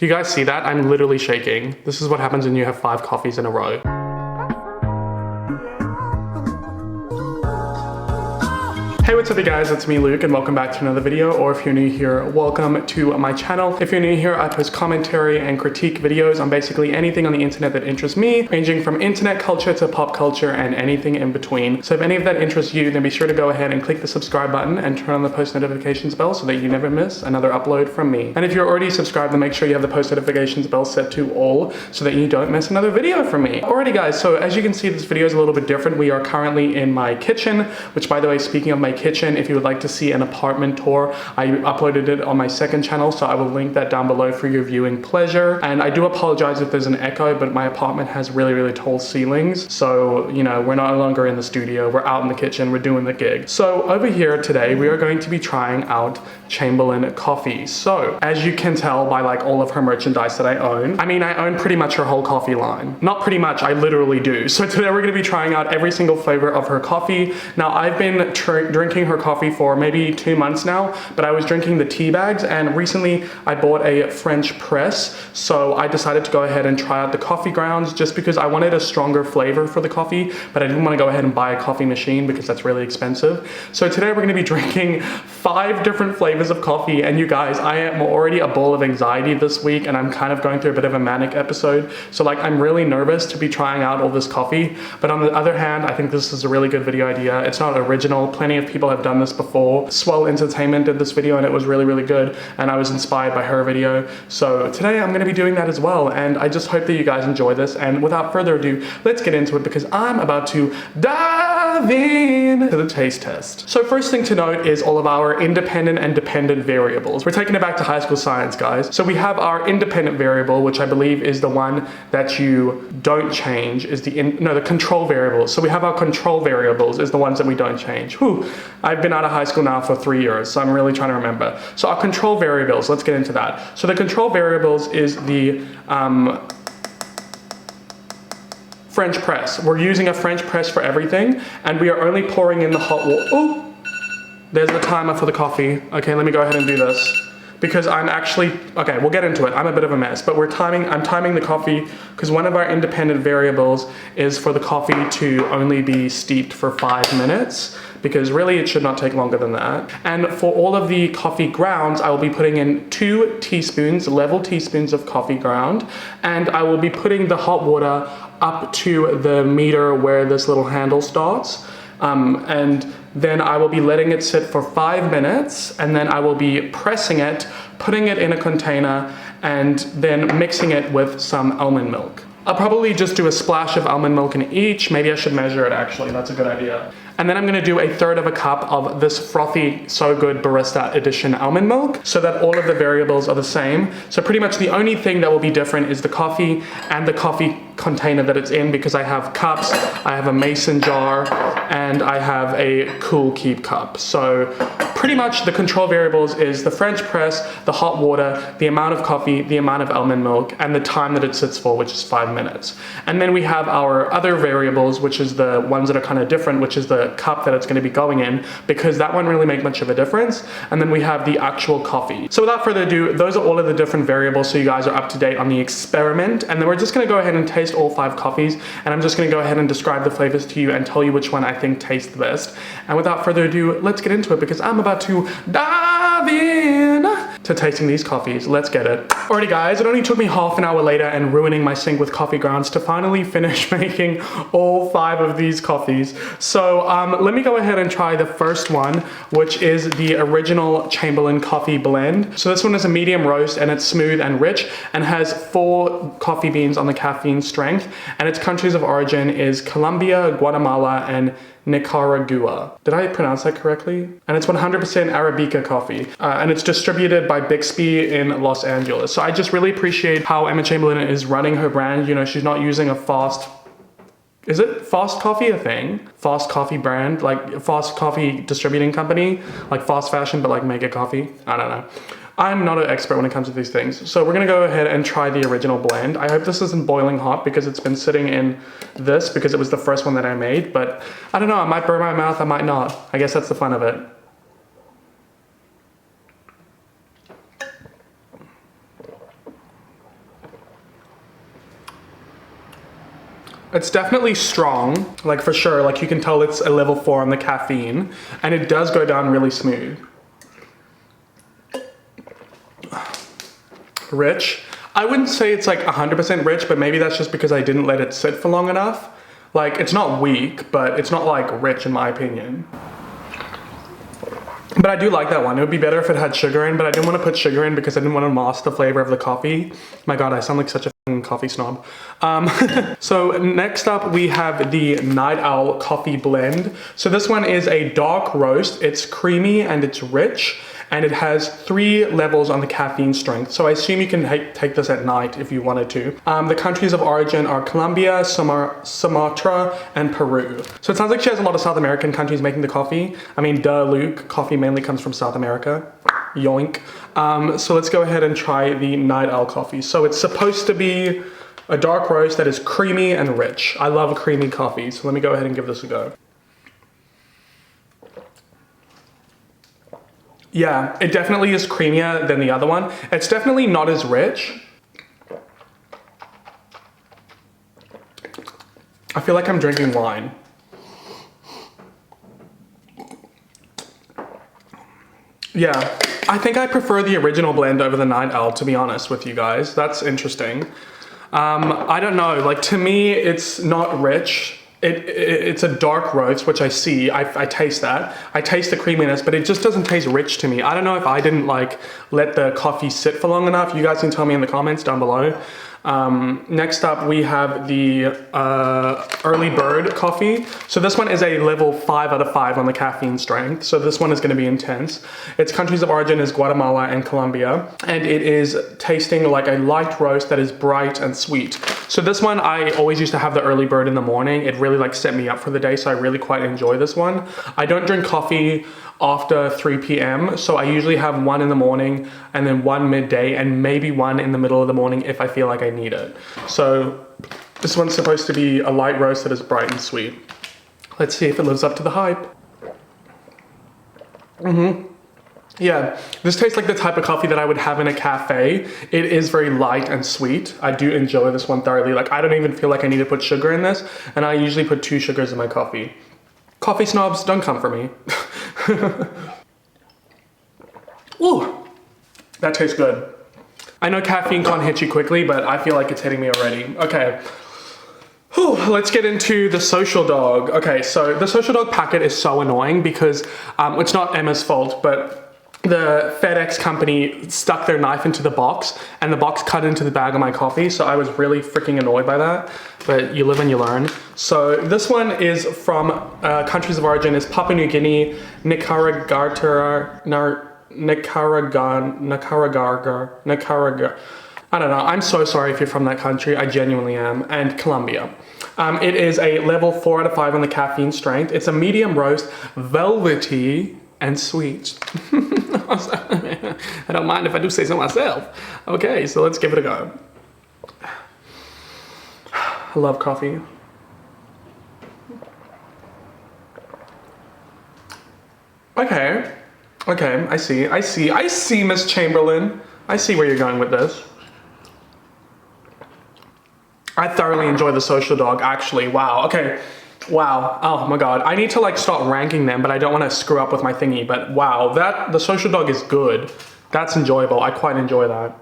Do you guys see that? I'm literally shaking. This is what happens when you have 5 coffees in a row. Hey, what's up you guys, it's me Luke and welcome back to another video, or if you're new here, welcome to my channel. If you're new here, I post commentary and critique videos on basically anything on the internet that interests me, ranging from internet culture to pop culture and anything in between. So if any of that interests you, then be sure to go ahead and click the subscribe button and turn on the post notifications bell so that you never miss another upload from me. And if you're already subscribed, then make sure you have the post notifications bell set to all so that you don't miss another video from me. Alrighty guys, so as you can see, this video is a little bit different. We are currently in my kitchen, which by the way, speaking of my kitchen, if you would like to see an apartment tour, I uploaded it on my second channel, so I will link that down below for your viewing pleasure. And I do apologize if there's an echo, but my apartment has really tall ceilings, so you know, we're no longer in the studio, we're out in the kitchen, we're doing the gig. So over here today, we are going to be trying out Chamberlain Coffee. So as you can tell by like all of her merchandise that I own, I own pretty much her whole coffee line. Not pretty much, I literally do. So today we're gonna be trying out every single flavor of her coffee. Now I've been drinking her coffee for maybe 2 months now, but I was drinking the tea bags, and recently I bought a French press, so I decided to go ahead and try out the coffee grounds just because I wanted a stronger flavor for the coffee, but I didn't want to go ahead and buy a coffee machine because that's really expensive. So today we're going to be drinking 5 different flavors of coffee, and you guys, I am already a ball of anxiety this week, and I'm kind of going through a bit of a manic episode, so like I'm really nervous to be trying out all this coffee. But on the other hand, I think this is a really good video idea. It's not original, plenty of people have done this before. Swell Entertainment did this video and it was really good, and I was inspired by her video. So today I'm going to be doing that as well, and I just hope that you guys enjoy this. And without further ado, let's get into it because I'm about to dive in to the taste test. So first thing to note is all of our independent and dependent variables. We're taking it back to high school science, guys. So we have our independent variable, which I believe is the one that you don't change, is the control variables. So we have our control variables is the ones that we don't change. Whew, I've been out of high school now for 3 years, so I'm really trying to remember. So our control variables, let's get into that. So the control variables is the French press. We're using a French press for everything, and we are only pouring in the hot water. Oh, there's the timer for the coffee. Okay, let me go ahead and do this. Because I'm actually, okay, we'll get into it. I'm a bit of a mess, but I'm timing the coffee because one of our independent variables is for the coffee to only be steeped for 5 minutes, because really it should not take longer than that. And for all of the coffee grounds, I will be putting in 2 teaspoons, level teaspoons of coffee ground, and I will be putting the hot water up to the meter where this little handle starts. And then I will be letting it sit for 5 minutes, and then I will be pressing it, putting it in a container, and then mixing it with some almond milk. I'll probably just do a splash of almond milk in each. Maybe I should measure it actually, that's a good idea. And then I'm gonna do 1/3 cup of this frothy, so good barista edition almond milk so that all of the variables are the same. So pretty much the only thing that will be different is the coffee and the coffee container that it's in, because I have cups, I have a mason jar, and I have a cool keep cup. So pretty much the control variables is the French press, the hot water, the amount of coffee, the amount of almond milk, and the time that it sits for, which is 5 minutes. And then we have our other variables, which is the ones that are kind of different, which is the cup that it's going to be going in, because that won't really make much of a difference. And then we have the actual coffee. So without further ado, those are all of the different variables, so you guys are up to date on the experiment. And then we're just going to go ahead and taste all 5 coffees, and I'm just going to go ahead and describe the flavors to you and tell you which one I think tastes the best. And without further ado, let's get into it because I'm about to dive in to tasting these coffees. Let's get it. Alrighty guys, it only took me half an hour later and ruining my sink with coffee grounds to finally finish making all 5 of these coffees. So let me go ahead and try the first one, which is the original Chamberlain Coffee blend. So this one is a medium roast, and it's smooth and rich and has 4 coffee beans on the caffeine strength, and its countries of origin is Colombia, Guatemala, and Nicaragua. Did I pronounce that correctly? And it's 100% Arabica coffee, and it's distributed by Bixby in Los Angeles. So I just really appreciate how Emma Chamberlain is running her brand. You know, she's not using a is it fast coffee a thing? Fast coffee brand, like fast coffee distributing company, like fast fashion, but like mega coffee. I don't know. I'm not an expert when it comes to these things. So we're gonna go ahead and try the original blend. I hope this isn't boiling hot because it's been sitting in this because it was the first one that I made, but I don't know, I might burn my mouth, I might not. I guess that's the fun of it. It's definitely strong, like for sure. Like you can tell it's a level 4 on the caffeine, and it does go down really smooth. Rich. I wouldn't say it's like 100% rich, but maybe that's just because I didn't let it sit for long enough. Like it's not weak, but it's not like rich in my opinion. But I do like that one. It would be better if it had sugar in, but I didn't want to put sugar in because I didn't want to mask the flavor of the coffee. My God, I sound like such a fucking coffee snob. So next up we have the Night Owl Coffee Blend. So this one is a dark roast. It's creamy and it's rich, and it has 3 levels on the caffeine strength. So I assume you can take this at night if you wanted to. The countries of origin are Colombia, Sumatra, and Peru. So it sounds like she has a lot of South American countries making the coffee. I mean, duh, Luke, coffee mainly comes from South America. Yoink. So let's go ahead and try the Night Owl coffee. So it's supposed to be a dark roast that is creamy and rich. I love creamy coffee, so let me go ahead and give this a go. Yeah, it definitely is creamier than the other one. It's definitely not as rich. I feel like I'm drinking wine. Yeah, I think I prefer the original blend over the Night Owl, to be honest with you guys. That's interesting. I don't know, like to me, it's not rich. It's a dark roast, which I see, I taste that. I taste the creaminess, but it just doesn't taste rich to me. I don't know if I didn't like let the coffee sit for long enough. You guys can tell me in the comments down below. Next up we have the Early Bird coffee. So this one is a level 5 out of 5 on the caffeine strength. So this one is going to be intense. Its countries of origin is Guatemala and Colombia, and it is tasting like a light roast that is bright and sweet. So this one, I always used to have the Early Bird in the morning. It really like set me up for the day, so I really quite enjoy this one. I don't drink coffee after 3 p.m. So I usually have one in the morning and then one midday and maybe one in the middle of the morning if I feel like I need it. So this one's supposed to be a light roast that is bright and sweet. Let's see if it lives up to the hype. Yeah, this tastes like the type of coffee that I would have in a cafe. It is very light and sweet. I do enjoy this one thoroughly. Like I don't even feel like I need to put sugar in this, and I usually put 2 sugars in my coffee. Coffee snobs, don't come for me. Ooh, that tastes good. I know caffeine can't hit you quickly, but I feel like it's hitting me already. Okay, whew, let's get into the Social Dog. Okay, so the Social Dog packet is so annoying because it's not Emma's fault, but the FedEx company stuck their knife into the box and the box cut into the bag of my coffee. So I was really freaking annoyed by that, but you live and you learn. So this one is from countries of origin is Papua New Guinea, Nicaragua. I don't know, I'm so sorry if you're from that country, I genuinely am, and Colombia. It is a level 4 out of 5 on the caffeine strength. It's a medium roast, velvety, and sweet. I don't mind if I do say so myself. Okay, so let's give it a go. I love coffee. Okay, I see, Miss Chamberlain. I see where you're going with this. I thoroughly enjoy the Social Dog, actually. Wow, okay. Wow, oh my God. I need to like start ranking them, but I don't want to screw up with my thingy, but wow, the Social Dog is good. That's enjoyable, I quite enjoy that.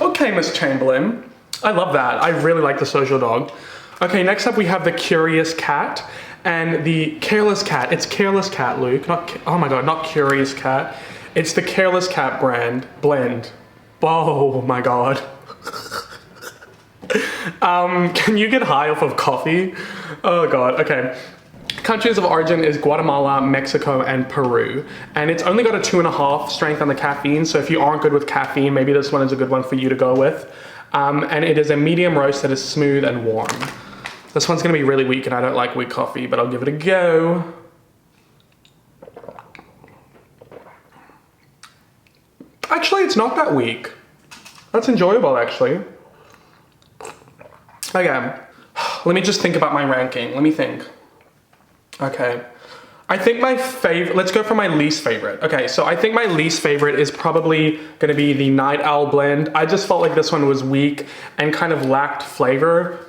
Okay, Miss Chamberlain. I love that, I really like the Social Dog. Okay, next up we have the Curious Cat and the Careless Cat. It's Careless Cat, Luke, oh my God, not Curious Cat. It's the Careless Cat blend. Oh my God. Can you get high off of coffee? Oh God, okay. Countries of origin is Guatemala, Mexico, and Peru. And it's only got a 2.5 strength on the caffeine, so if you aren't good with caffeine, maybe this one is a good one for you to go with. And it is a medium roast that is smooth and warm. This one's gonna be really weak, and I don't like weak coffee, but I'll give it a go. Actually, it's not that weak. That's enjoyable, actually. Okay, let me just think about my ranking. Let me think. Okay, I think my favorite, let's go for my least favorite. Okay, so I think my least favorite is probably gonna be the Night Owl blend. I just felt like this one was weak and kind of lacked flavor,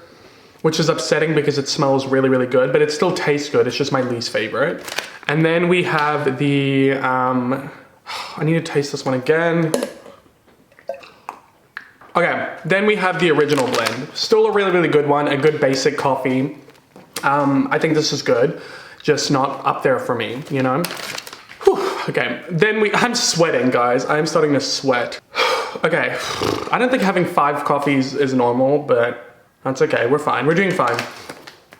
which is upsetting because it smells really, really good, but it still tastes good. It's just my least favorite. And then we have the, I need to taste this one again. Okay, then we have the original blend. Still a really, really good one, a good basic coffee. I think this is good, just not up there for me, you know? Whew, okay, then I'm sweating, guys. I'm starting to sweat. Okay, I don't think having 5 coffees is normal, but that's okay, we're fine, we're doing fine.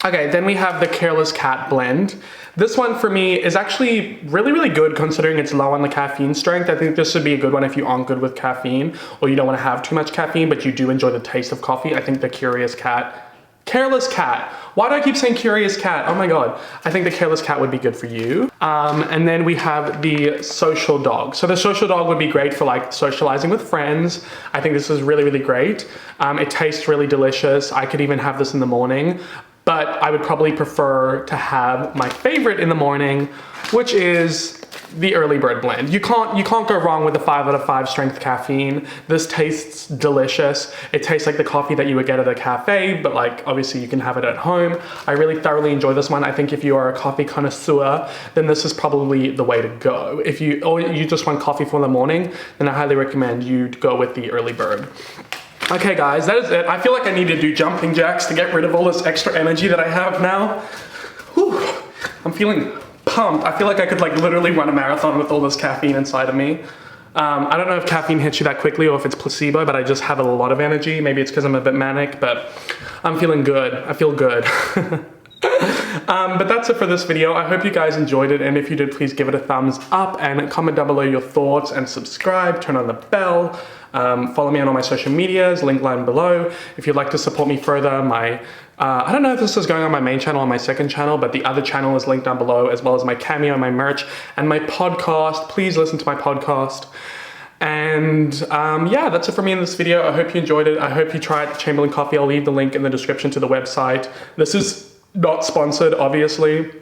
Okay, then we have the Careless Cat blend. This one for me is actually really, really good considering it's low on the caffeine strength. I think this would be a good one if you aren't good with caffeine or you don't want to have too much caffeine, but you do enjoy the taste of coffee. I think the Careless Cat. Why do I keep saying Curious Cat? Oh my God. I think the Careless Cat would be good for you. And then we have the Social Dog. So the Social Dog would be great for like socializing with friends. I think this is really, really great. It tastes really delicious. I could even have this in the morning, but I would probably prefer to have my favorite in the morning, which is the Early Bird blend. You can't go wrong with the 5 out of 5 strength caffeine. This tastes delicious. It tastes like the coffee that you would get at a cafe, but like obviously you can have it at home. I really thoroughly enjoy this one. I think if you are a coffee connoisseur, then this is probably the way to go. If you just want coffee for the morning, then I highly recommend you go with the Early Bird. Okay guys, that is it. I feel like I need to do jumping jacks to get rid of all this extra energy that I have now. Whew, I'm feeling pumped. I feel like I could like literally run a marathon with all this caffeine inside of me. I don't know if caffeine hits you that quickly or if it's placebo, but I just have a lot of energy. Maybe it's because I'm a bit manic, but I'm feeling good. I feel good. But that's it for this video. I hope you guys enjoyed it, and if you did, please give it a thumbs up and comment down below your thoughts and subscribe, turn on the bell. Follow me on all my social medias, link line below. If you'd like to support me further, I don't know if this is going on my main channel or my second channel, but the other channel is linked down below, as well as my Cameo, my merch, and my podcast. Please listen to my podcast. And yeah, that's it for me in this video. I hope you enjoyed it. I hope you tried Chamberlain Coffee. I'll leave the link in the description to the website. This is not sponsored, obviously.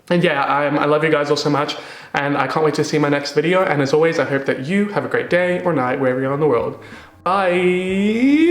And yeah, I love you guys all so much, and I can't wait to see my next video. And as always, I hope that you have a great day or night wherever you are in the world. Bye!